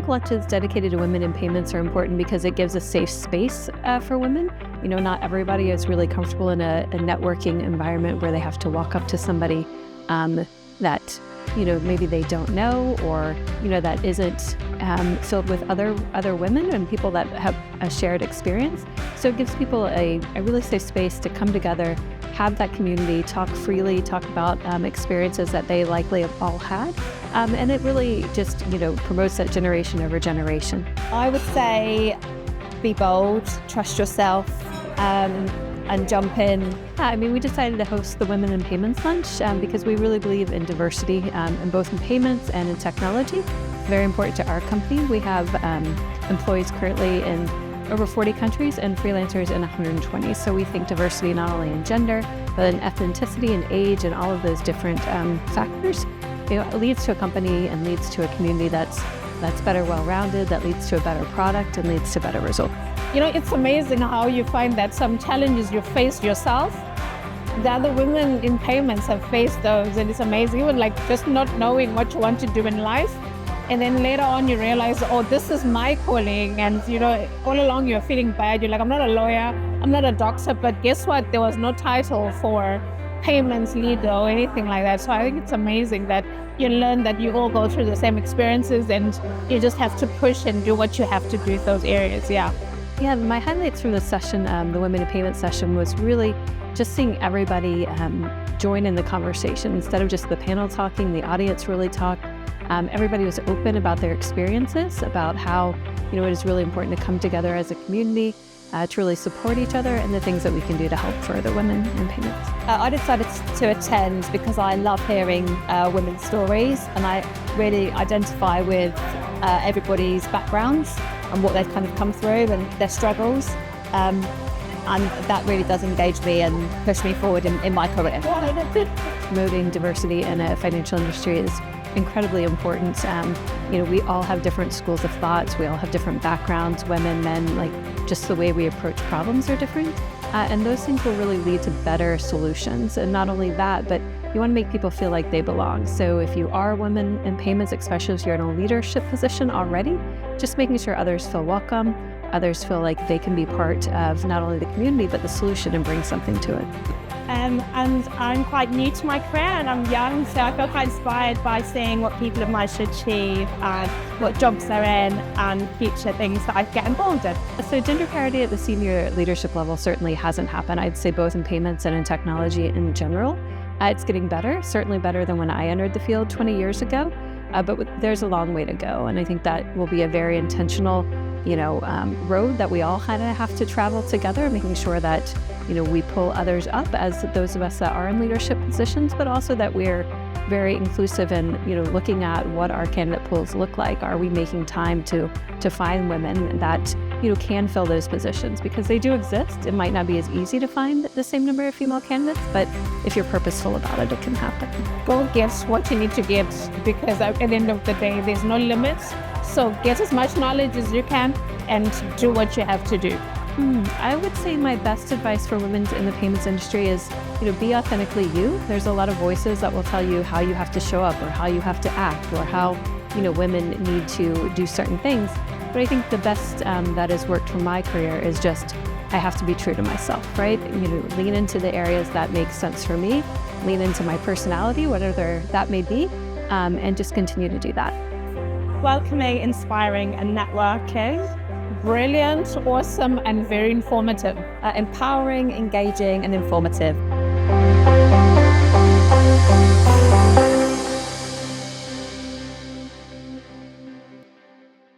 think lunches dedicated to women in payments are important because it gives a safe space for women. Not everybody is really comfortable in a networking environment where they have to walk up to somebody that maybe they don't know, or that isn't filled with other women and people that have a shared experience. So it gives people a really safe space to come together, have that community, talk freely, talk about experiences that they likely have all had. And it really just, promotes that generation over generation. I would say be bold, trust yourself, and jump in. Yeah, we decided to host the Women in Payments Lunch because we really believe in diversity in both in payments and in technology. It's very important to our company. We have employees currently in over 40 countries and freelancers in 120. So we think diversity not only in gender, but in ethnicity and age and all of those different factors. It leads to a company and leads to a community that's better well-rounded, that leads to a better product and leads to better results. It's amazing how you find that some challenges you face yourself, the other women in payments have faced those, and it's amazing. Even just not knowing what you want to do in life, and then later on you realize, oh, this is my calling, and all along you're feeling bad. You're like, I'm not a lawyer, I'm not a doctor, but guess what? There was no title for payments leader or anything like that. So I think it's amazing that you learn that you all go through the same experiences, and you just have to push and do what you have to do in those areas. Yeah, my highlights from the session, the Women in Payments session, was really just seeing everybody join in the conversation. Instead of just the panel talking, the audience really talked. Everybody was open about their experiences, about how it is really important to come together as a community, to really support each other, and the things that we can do to help further women in payments. I decided to attend because I love hearing women's stories, and I really identify with everybody's backgrounds and what they've kind of come through and their struggles. And that really does engage me and push me forward in my career. Promoting diversity in a financial industry is incredibly important. We all have different schools of thoughts. We all have different backgrounds, women, men, just the way we approach problems are different. And those things will really lead to better solutions. And not only that, but you want to make people feel like they belong. So if you are a woman in payments, especially if you're in a leadership position already, just making sure others feel welcome, others feel like they can be part of not only the community, but the solution and bring something to it. And I'm quite new to my career, and I'm young, so I feel quite inspired by seeing what people of mine should achieve and what jobs they're in and future things that I get involved in. So gender parity at the senior leadership level certainly hasn't happened. I'd say both in payments and in technology in general. It's getting better, certainly better than when I entered the field 20 years ago, but there's a long way to go. And I think that will be a very intentional road that we all kind of have to travel together, making sure that we pull others up as those of us that are in leadership positions, but also that we're very inclusive and looking at what our candidate pools look like. Are we making time to find women that can fill those positions? Because they do exist. It might not be as easy to find the same number of female candidates, but if you're purposeful about it, it can happen. Go get what you need to get, because at the end of the day, there's no limits. So get as much knowledge as you can and do what you have to do. I would say my best advice for women in the payments industry is, be authentically you. There's a lot of voices that will tell you how you have to show up or how you have to act or how, women need to do certain things. But I think the best that has worked for my career is just, I have to be true to myself, right? Lean into the areas that make sense for me, lean into my personality, whatever that may be, and just continue to do that. Welcoming, inspiring, and networking. Brilliant, awesome, and very informative. Empowering, engaging, and informative.